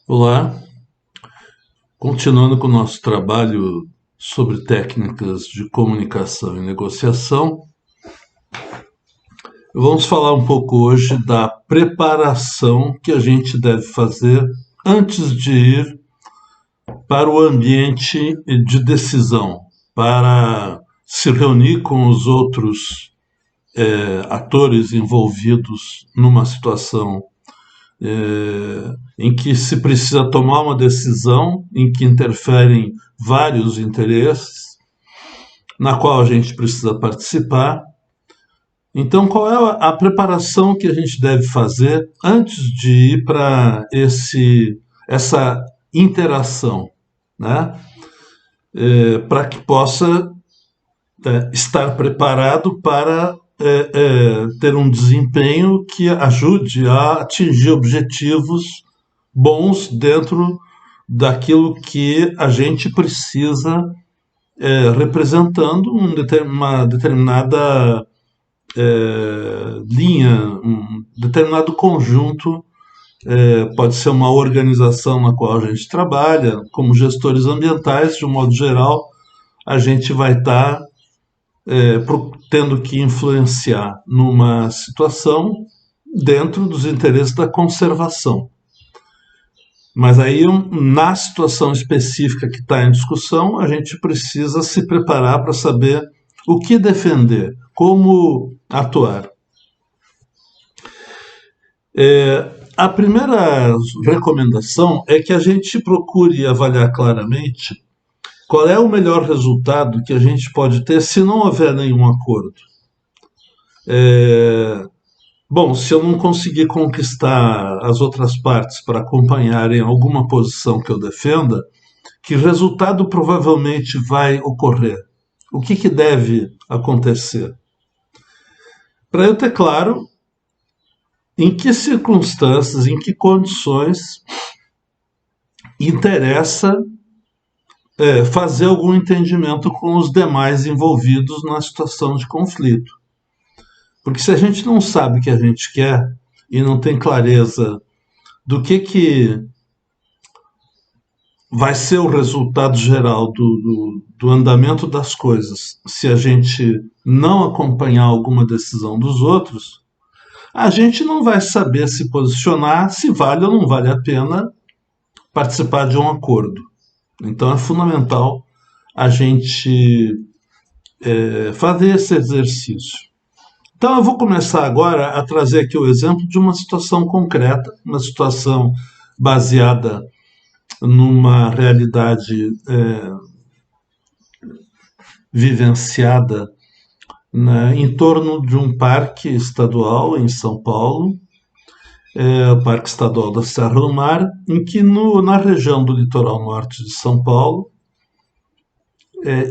Olá, continuando com o nosso trabalho sobre técnicas de comunicação e negociação, vamos falar um pouco hoje da preparação que a gente deve fazer antes de ir para o ambiente de decisão, para se reunir com os outros atores envolvidos numa situação em que se precisa tomar uma decisão, em que interferem vários interesses, na qual a gente precisa participar. Então, qual é a preparação que a gente deve fazer antes de ir para essa interação, né? Para que possa estar preparado para ter um desempenho que ajude a atingir objetivos bons dentro daquilo que a gente precisa, representando uma determinada linha, um determinado conjunto. Pode ser uma organização na qual a gente trabalha, como gestores ambientais, de um modo geral, a gente vai estar tendo que influenciar numa situação dentro dos interesses da conservação. Mas aí, na situação específica que está em discussão, a gente precisa se preparar para saber o que defender, como atuar. A primeira recomendação é que a gente procure avaliar claramente qual é o melhor resultado que a gente pode ter se não houver nenhum acordo. Bom, se eu não conseguir conquistar as outras partes para acompanharem alguma posição que eu defenda, que resultado provavelmente vai ocorrer? O que deve acontecer? Para eu ter claro em que circunstâncias, em que condições interessa fazer algum entendimento com os demais envolvidos na situação de conflito. Porque se a gente não sabe o que a gente quer e não tem clareza do que vai ser o resultado geral do andamento das coisas, se a gente não acompanhar alguma decisão dos outros, a gente não vai saber se posicionar, se vale ou não vale a pena participar de um acordo. Então é fundamental a gente fazer esse exercício. Então eu vou começar agora a trazer aqui o exemplo de uma situação concreta, uma situação baseada numa realidade vivenciada, né, em torno de um parque estadual em São Paulo, o Parque Estadual da Serra do Mar, em que na região do litoral norte de São Paulo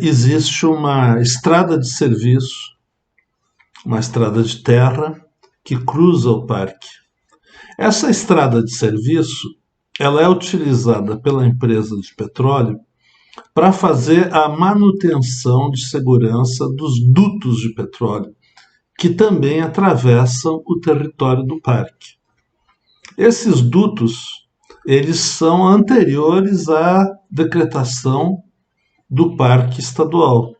existe uma estrada de serviço, uma estrada de terra que cruza o parque. Essa estrada de serviço ela é utilizada pela empresa de petróleo para fazer a manutenção de segurança dos dutos de petróleo, que também atravessam o território do parque. Esses dutos, eles são anteriores à decretação do parque estadual.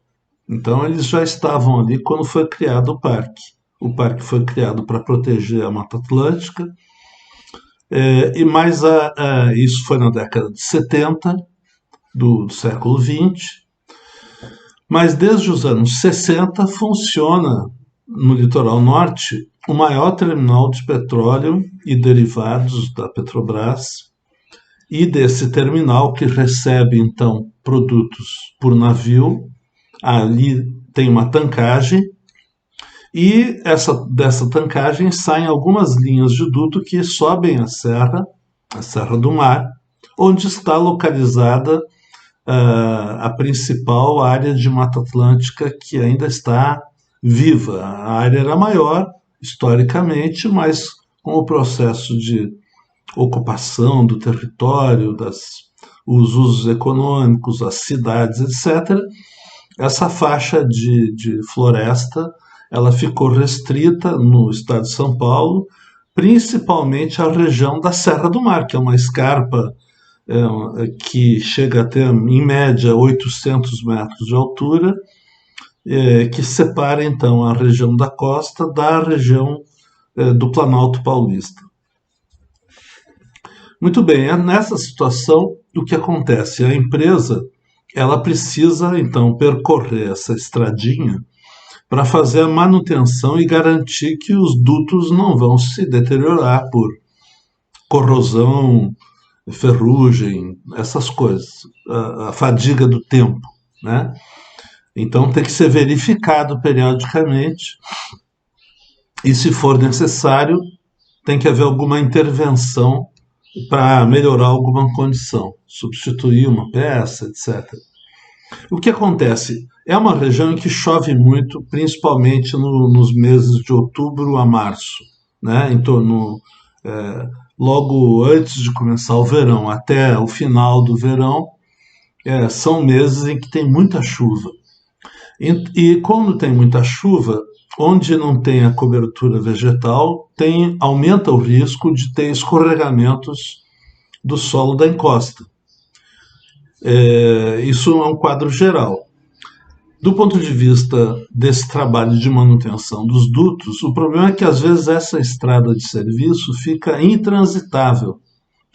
Então, eles já estavam ali quando foi criado o parque. O parque foi criado para proteger a Mata Atlântica, mas isso foi na década de 70 do século XX. Mas desde os anos 60 funciona no litoral norte o maior terminal de petróleo e derivados da Petrobras, e desse terminal que recebe então produtos por navio. Ali tem uma tancagem e dessa tancagem saem algumas linhas de duto que sobem a Serra do Mar, onde está localizada a principal área de Mata Atlântica que ainda está viva. A área era maior historicamente, mas com o processo de ocupação do território, os usos econômicos, as cidades, etc., essa faixa de floresta ela ficou restrita no estado de São Paulo principalmente a região da Serra do Mar, que é uma escarpa que chega a ter, em média, 800 metros de altura, que separa, então, a região da costa da região do Planalto Paulista. Muito bem, nessa situação, o que acontece? A empresa ela precisa, então, percorrer essa estradinha para fazer a manutenção e garantir que os dutos não vão se deteriorar por corrosão, ferrugem, essas coisas, a fadiga do tempo, né? Então tem que ser verificado periodicamente e, se for necessário, tem que haver alguma intervenção para melhorar alguma condição, substituir uma peça, etc. O que acontece? É uma região em que chove muito, principalmente nos meses de outubro a março, né? Em torno, logo antes de começar o verão, até o final do verão, são meses em que tem muita chuva. E quando tem muita chuva, onde não tem a cobertura vegetal, aumenta o risco de ter escorregamentos do solo da encosta. Isso é um quadro geral. Do ponto de vista desse trabalho de manutenção dos dutos, o problema é que às vezes essa estrada de serviço fica intransitável.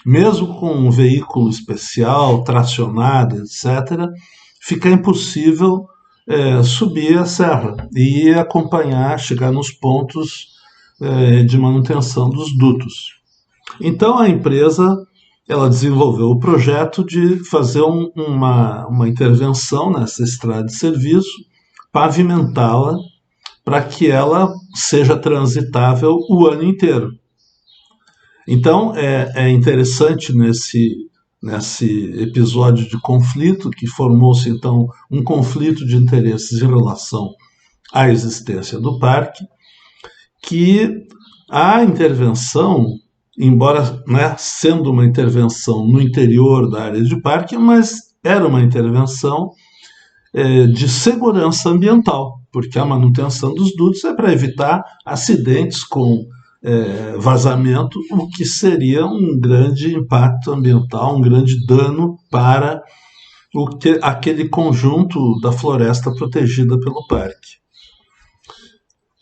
Mesmo com um veículo especial, tracionado, etc., fica impossível subir a serra e acompanhar, chegar nos pontos de manutenção dos dutos. Então a empresa ela desenvolveu o projeto de fazer uma intervenção nessa estrada de serviço, pavimentá-la para que ela seja transitável o ano inteiro. Então é interessante nesse episódio de conflito, que formou-se então um conflito de interesses em relação à existência do parque, que a intervenção, embora sendo uma intervenção no interior da área de parque, mas era uma intervenção de segurança ambiental, porque a manutenção dos dutos é para evitar acidentes com vazamento, o que seria um grande impacto ambiental, um grande dano para aquele conjunto da floresta protegida pelo parque.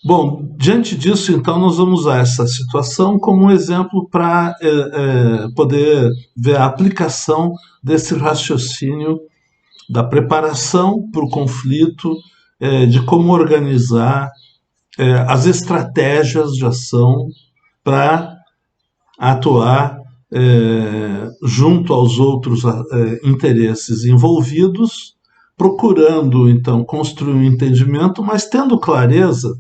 Bom, diante disso, então, nós vamos usar essa situação como um exemplo para poder ver a aplicação desse raciocínio da preparação para o conflito, de como organizar as estratégias de ação para atuar junto aos outros interesses envolvidos, procurando, então, construir um entendimento, mas tendo clareza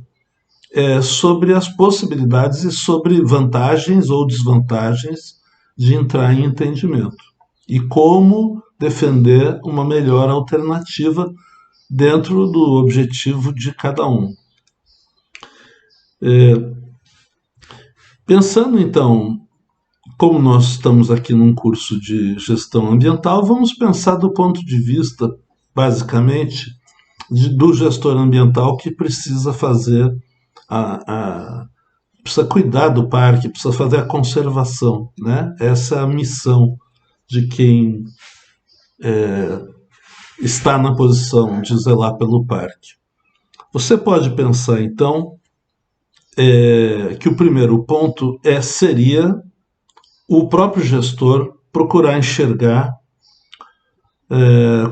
sobre as possibilidades e sobre vantagens ou desvantagens de entrar em entendimento e como defender uma melhor alternativa dentro do objetivo de cada um. Pensando então, como nós estamos aqui num curso de gestão ambiental, vamos pensar do ponto de vista, basicamente, do gestor ambiental que precisa fazer precisa cuidar do parque, precisa fazer a conservação, né? Essa é a missão de quem está na posição de zelar pelo parque. Você pode pensar, então, que o primeiro ponto seria o próprio gestor procurar enxergar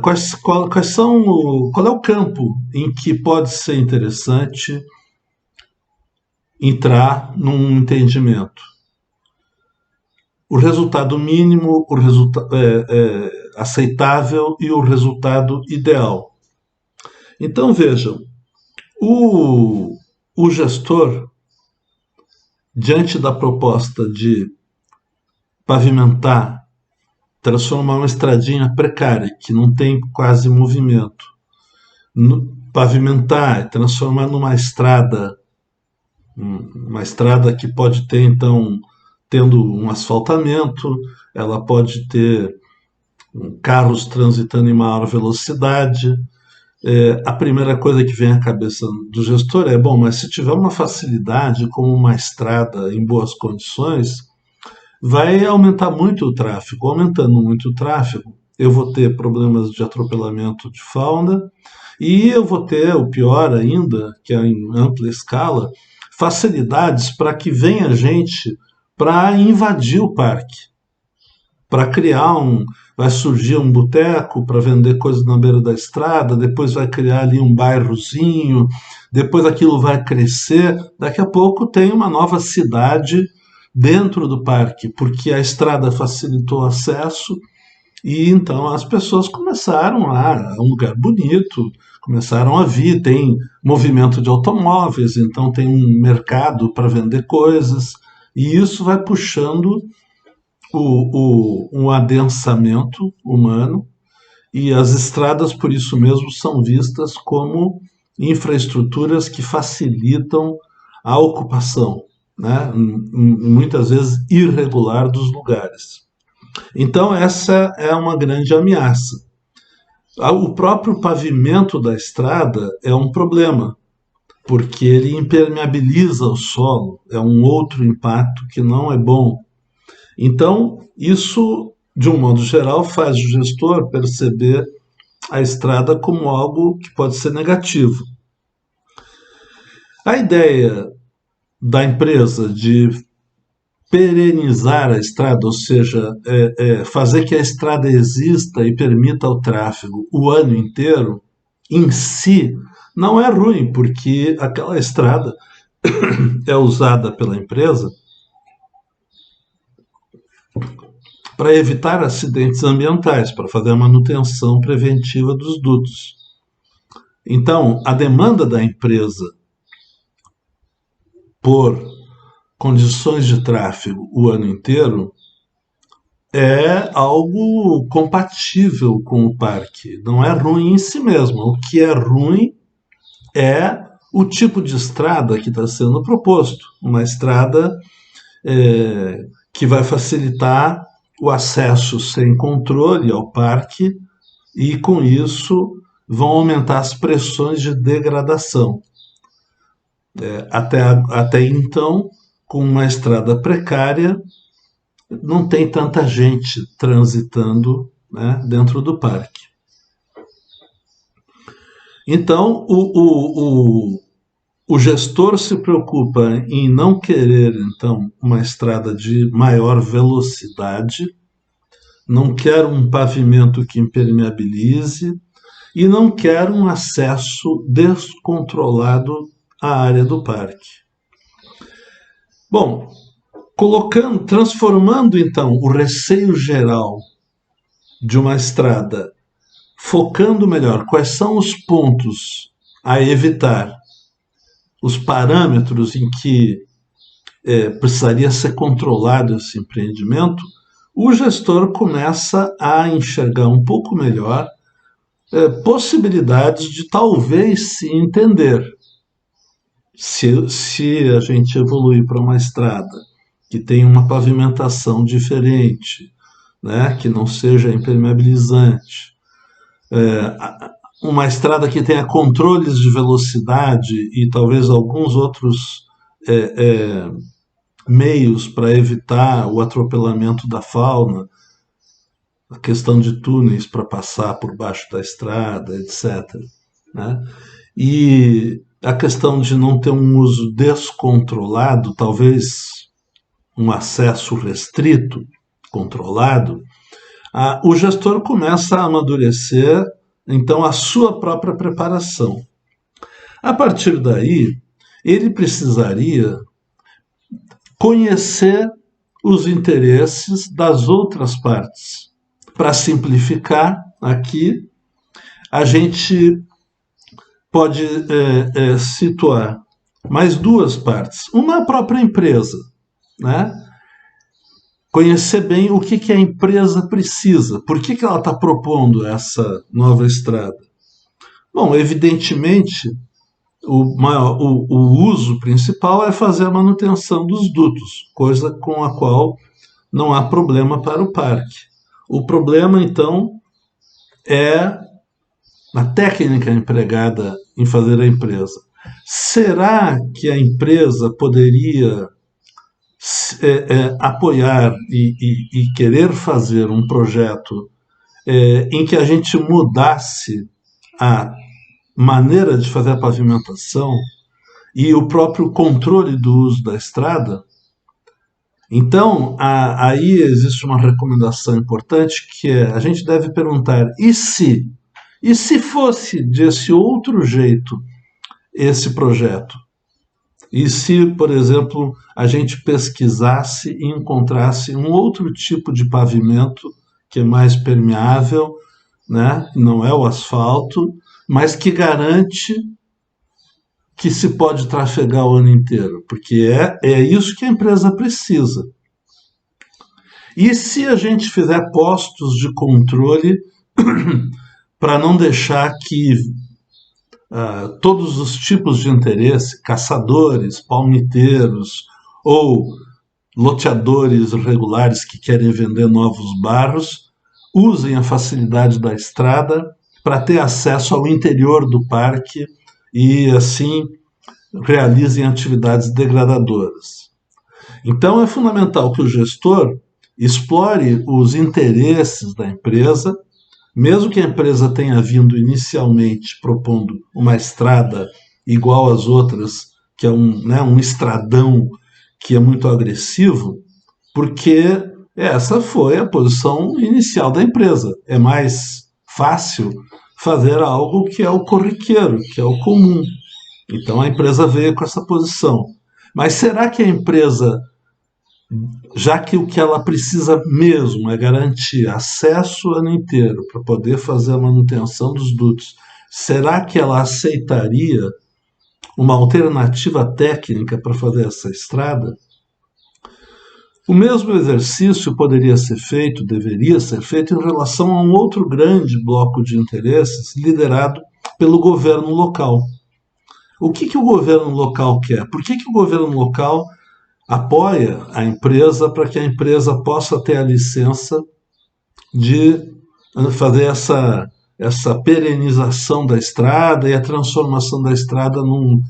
qual é o campo em que pode ser interessante entrar num entendimento. O resultado mínimo, o resultado aceitável e o resultado ideal. Então vejam, o gestor, diante da proposta de pavimentar, transformar uma estradinha precária, que não tem quase movimento, pavimentar, transformar numa estrada que pode ter, então, tendo um asfaltamento, ela pode ter carros transitando em maior velocidade, A primeira coisa que vem à cabeça do gestor é, bom, mas se tiver uma facilidade, como uma estrada em boas condições, vai aumentar muito o tráfego. Aumentando muito o tráfego, eu vou ter problemas de atropelamento de fauna e eu vou ter, o pior ainda, que é em ampla escala, facilidades para que venha gente para invadir o parque, para criar um. Vai surgir um boteco para vender coisas na beira da estrada, depois vai criar ali um bairrozinho, depois aquilo vai crescer. Daqui a pouco tem uma nova cidade dentro do parque, porque a estrada facilitou o acesso e então as pessoas começaram lá, é um lugar bonito, começaram a vir, tem movimento de automóveis, então tem um mercado para vender coisas, e isso vai puxando um adensamento humano, e as estradas, por isso mesmo, são vistas como infraestruturas que facilitam a ocupação, né? Muitas vezes irregular dos lugares. Então, essa é uma grande ameaça. O próprio pavimento da estrada é um problema, porque ele impermeabiliza o solo, é um outro impacto que não é bom. Então, isso, de um modo geral, faz o gestor perceber a estrada como algo que pode ser negativo. A ideia da empresa de perenizar a estrada, ou seja, fazer que a estrada exista e permita o tráfego o ano inteiro, em si, não é ruim, porque aquela estrada é usada pela empresa para evitar acidentes ambientais, para fazer a manutenção preventiva dos dutos. Então, a demanda da empresa por condições de tráfego o ano inteiro é algo compatível com o parque. Não é ruim em si mesmo. O que é ruim é o tipo de estrada que está sendo proposto. Uma estrada que vai facilitar o acesso sem controle ao parque e, com isso, vão aumentar as pressões de degradação. Até então, com uma estrada precária, não tem tanta gente transitando, né, dentro do parque. Então, o gestor se preocupa em não querer, então, uma estrada de maior velocidade, não quer um pavimento que impermeabilize e não quer um acesso descontrolado à área do parque. Bom, transformando então o receio geral de uma estrada, focando melhor quais são os pontos a evitar, os parâmetros em que precisaria ser controlado esse empreendimento, o gestor começa a enxergar um pouco melhor possibilidades de talvez se entender. Se a gente evoluir para uma estrada que tem uma pavimentação diferente, né, que não seja impermeabilizante, uma estrada que tenha controles de velocidade e talvez alguns outros meios para evitar o atropelamento da fauna, a questão de túneis para passar por baixo da estrada, etc. Né? E a questão de não ter um uso descontrolado, talvez um acesso restrito, controlado, o gestor começa a amadurecer, então, a sua própria preparação. A partir daí, ele precisaria conhecer os interesses das outras partes. Para simplificar aqui, a gente pode situar mais duas partes. Uma é a própria empresa, né? Conhecer bem o que a empresa precisa, por que ela está propondo essa nova estrada. Bom, evidentemente, o uso principal é fazer a manutenção dos dutos, coisa com a qual não há problema para o parque. O problema, então, é na técnica empregada em fazer a empresa. Será que a empresa poderia apoiar e querer fazer um projeto em que a gente mudasse a maneira de fazer a pavimentação e o próprio controle do uso da estrada? Então, aí existe uma recomendação importante que é, a gente deve perguntar, e se? E se fosse desse outro jeito esse projeto? E se, por exemplo, a gente pesquisasse e encontrasse um outro tipo de pavimento que é mais permeável, né? Não é o asfalto, mas que garante que se pode trafegar o ano inteiro, porque é isso que a empresa precisa. E se a gente fizer postos de controle para não deixar que todos os tipos de interesse, caçadores, palmiteiros ou loteadores regulares que querem vender novos bairros, usem a facilidade da estrada para ter acesso ao interior do parque e, assim, realizem atividades degradadoras. Então, é fundamental que o gestor explore os interesses da empresa, mesmo que a empresa tenha vindo inicialmente propondo uma estrada igual às outras, que é um estradão que é muito agressivo, porque essa foi a posição inicial da empresa. É mais fácil fazer algo que é o corriqueiro, que é o comum. Então a empresa veio com essa posição. Mas será que a empresa, já que o que ela precisa mesmo é garantir acesso o ano inteiro para poder fazer a manutenção dos dutos, será que ela aceitaria uma alternativa técnica para fazer essa estrada? O mesmo exercício poderia ser feito, deveria ser feito, em relação a um outro grande bloco de interesses liderado pelo governo local. O que o governo local quer? Por que o governo local apoia a empresa para que a empresa possa ter a licença de fazer essa perenização da estrada e a transformação da estrada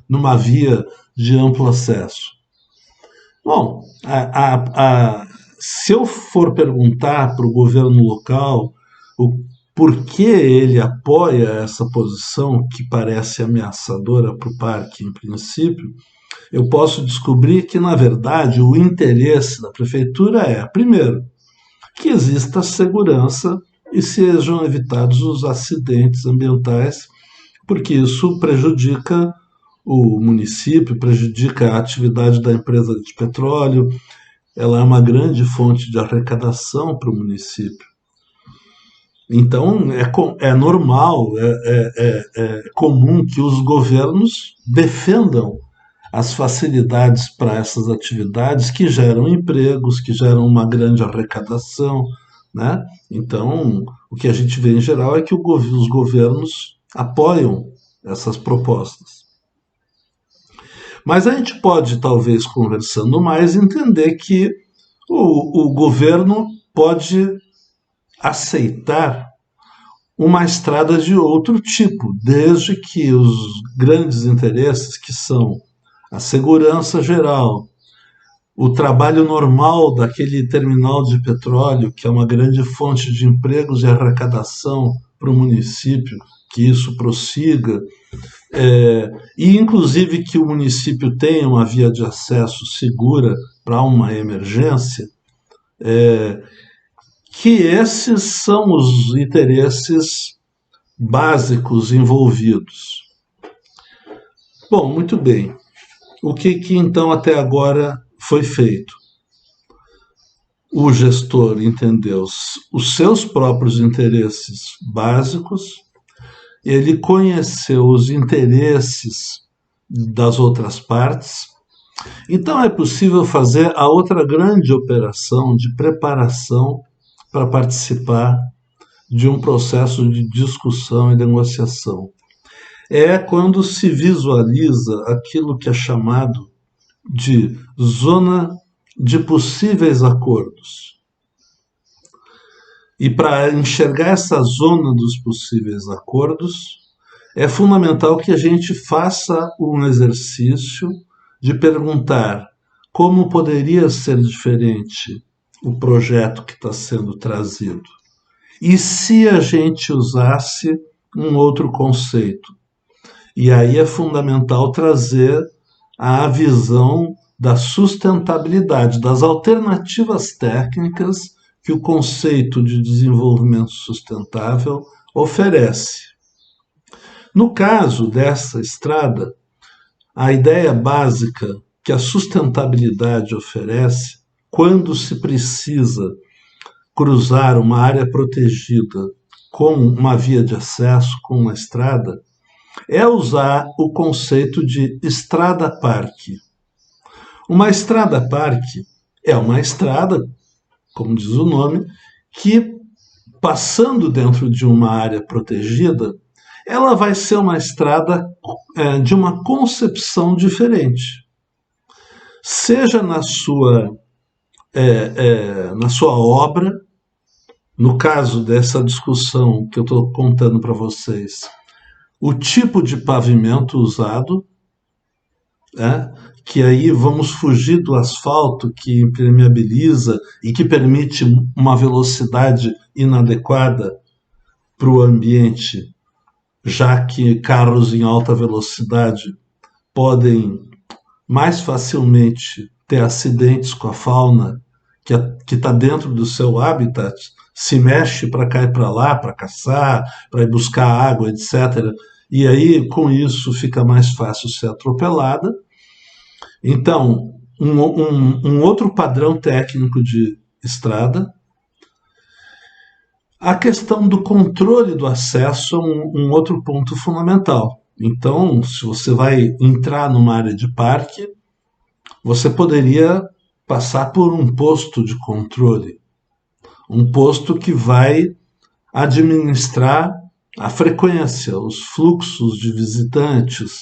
numa via de amplo acesso? Bom, se eu for perguntar para o governo local o por que ele apoia essa posição que parece ameaçadora para o parque, em princípio, eu posso descobrir que, na verdade, o interesse da prefeitura é, primeiro, que exista segurança e sejam evitados os acidentes ambientais, porque isso prejudica o município, prejudica a atividade da empresa de petróleo, ela é uma grande fonte de arrecadação para o município. Então, é normal, é comum que os governos defendam as facilidades para essas atividades que geram empregos, que geram uma grande arrecadação, né? Então, o que a gente vê em geral é que os governos apoiam essas propostas. Mas a gente pode, talvez, conversando mais, entender que o governo pode aceitar uma estrada de outro tipo, desde que os grandes interesses, que são a segurança geral, o trabalho normal daquele terminal de petróleo, que é uma grande fonte de empregos e arrecadação para o município, que isso prossiga, e inclusive que o município tenha uma via de acesso segura para uma emergência, que esses são os interesses básicos envolvidos. Bom, muito bem. O que então até agora foi feito? O gestor entendeu os seus próprios interesses básicos, ele conheceu os interesses das outras partes, então é possível fazer a outra grande operação de preparação para participar de um processo de discussão e negociação. É quando se visualiza aquilo que é chamado de zona de possíveis acordos. E para enxergar essa zona dos possíveis acordos, é fundamental que a gente faça um exercício de perguntar como poderia ser diferente o projeto que está sendo trazido. E se a gente usasse um outro conceito? E aí é fundamental trazer a visão da sustentabilidade, das alternativas técnicas que o conceito de desenvolvimento sustentável oferece. No caso dessa estrada, a ideia básica que a sustentabilidade oferece, quando se precisa cruzar uma área protegida com uma via de acesso, com uma estrada, é usar o conceito de estrada-parque. Uma estrada-parque é uma estrada, como diz o nome, que, passando dentro de uma área protegida, ela vai ser uma estrada de uma concepção diferente. Seja na sua obra, no caso dessa discussão que eu estou contando para vocês, o tipo de pavimento usado, que aí vamos fugir do asfalto que impermeabiliza e que permite uma velocidade inadequada para o ambiente, já que carros em alta velocidade podem mais facilmente ter acidentes com a fauna que está dentro do seu habitat, se mexe para cá e para lá, para caçar, para ir buscar água, etc. E aí, com isso, fica mais fácil ser atropelada. Então, um outro padrão técnico de estrada. A questão do controle do acesso é um outro ponto fundamental. Então, se você vai entrar numa área de parque, você poderia passar por um posto de controle, um posto que vai administrar a frequência, os fluxos de visitantes,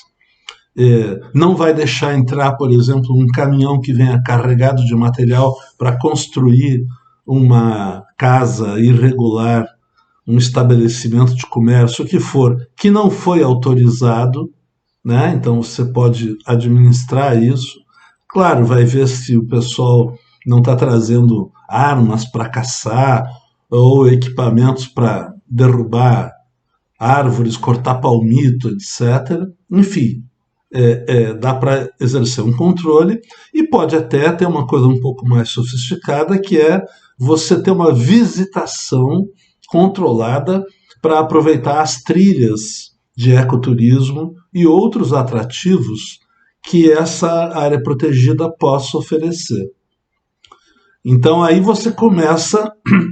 não vai deixar entrar, por exemplo, um caminhão que venha carregado de material para construir uma casa irregular, um estabelecimento de comércio, o que for, que não foi autorizado, né? Então você pode administrar isso. Claro, vai ver se o pessoal não está trazendo armas para caçar ou equipamentos para derrubar árvores, cortar palmito, etc. Enfim, dá para exercer um controle e pode até ter uma coisa um pouco mais sofisticada, que é você ter uma visitação controlada para aproveitar as trilhas de ecoturismo e outros atrativos que essa área protegida possa oferecer. Então aí você começa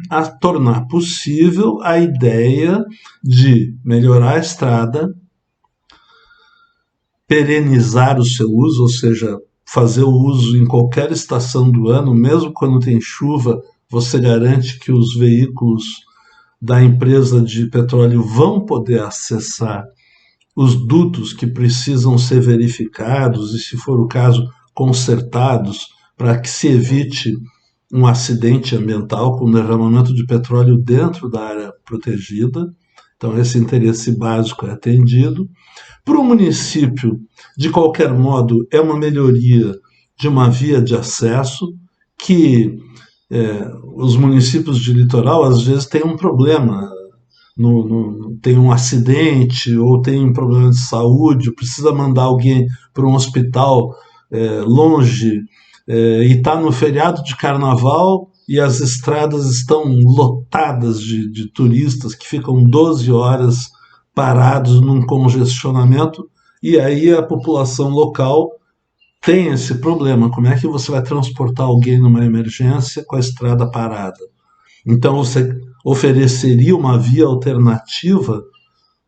a tornar possível a ideia de melhorar a estrada, perenizar o seu uso, ou seja, fazer o uso em qualquer estação do ano, mesmo quando tem chuva, você garante que os veículos da empresa de petróleo vão poder acessar os dutos que precisam ser verificados e, se for o caso, consertados, para que se evite um acidente ambiental com derramamento de petróleo dentro da área protegida. Então, esse interesse básico é atendido. Para o município, de qualquer modo, é uma melhoria de uma via de acesso que os municípios de litoral às vezes têm um problema, tem um acidente ou tem um problema de saúde, precisa mandar alguém para um hospital longe e está no feriado de carnaval e as estradas estão lotadas de turistas que ficam 12 horas parados num congestionamento, e aí a população local tem esse problema. Como é que você vai transportar alguém numa emergência com a estrada parada? Então você ofereceria uma via alternativa,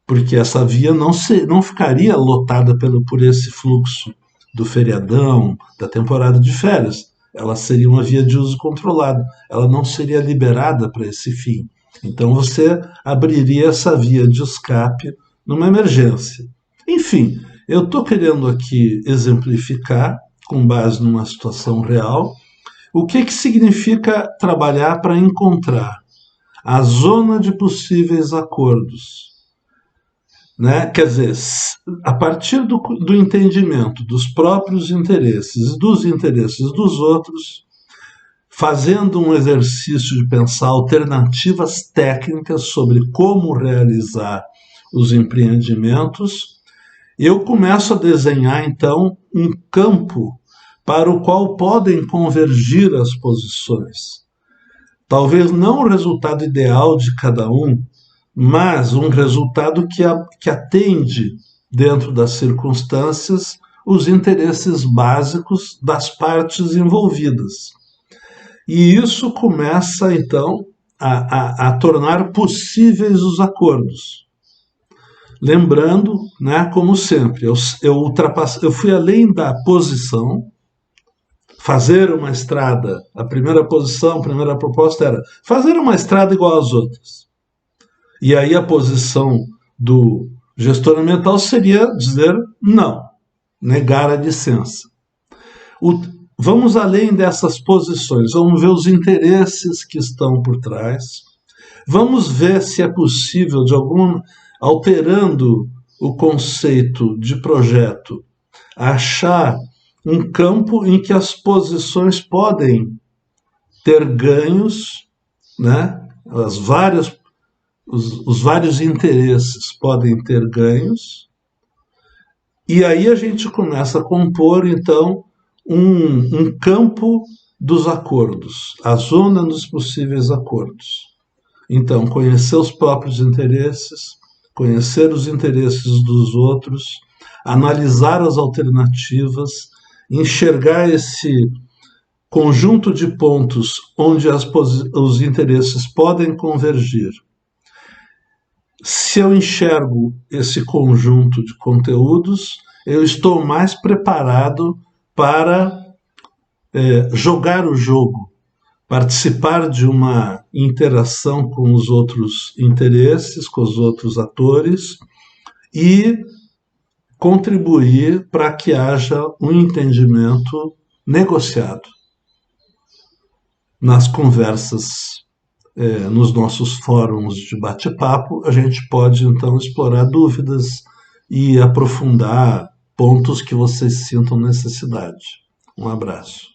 porque essa via não ficaria lotada por esse fluxo do feriadão, da temporada de férias. Ela seria uma via de uso controlado, ela não seria liberada para esse fim. Então você abriria essa via de escape numa emergência. Enfim, eu estou querendo aqui exemplificar, com base numa situação real, o que significa trabalhar para encontrar a zona de possíveis acordos. Né? Quer dizer, a partir do entendimento dos próprios interesses e dos interesses dos outros, fazendo um exercício de pensar alternativas técnicas sobre como realizar os empreendimentos, eu começo a desenhar, então, um campo para o qual podem convergir as posições. Talvez não o resultado ideal de cada um, mas um resultado que atende, dentro das circunstâncias, os interesses básicos das partes envolvidas. E isso começa, então, a tornar possíveis os acordos. Lembrando, né, como sempre, eu fui além da posição. Fazer uma estrada, a primeira posição, a primeira proposta era fazer uma estrada igual às outras. E aí a posição do gestor ambiental seria dizer não, negar a licença. Vamos além dessas posições, vamos ver os interesses que estão por trás, vamos ver se é possível, alterando o conceito de projeto, achar um campo em que as posições podem ter ganhos, né? Os vários interesses podem ter ganhos, e aí a gente começa a compor, então, um campo dos acordos, a zona dos possíveis acordos. Então, conhecer os próprios interesses, conhecer os interesses dos outros, analisar as alternativas, enxergar esse conjunto de pontos onde os interesses podem convergir. Se eu enxergo esse conjunto de conteúdos, eu estou mais preparado para jogar o jogo, participar de uma interação com os outros interesses, com os outros atores e contribuir para que haja um entendimento negociado. Nas conversas, nos nossos fóruns de bate-papo, a gente pode então explorar dúvidas e aprofundar pontos que vocês sintam necessidade. Um abraço.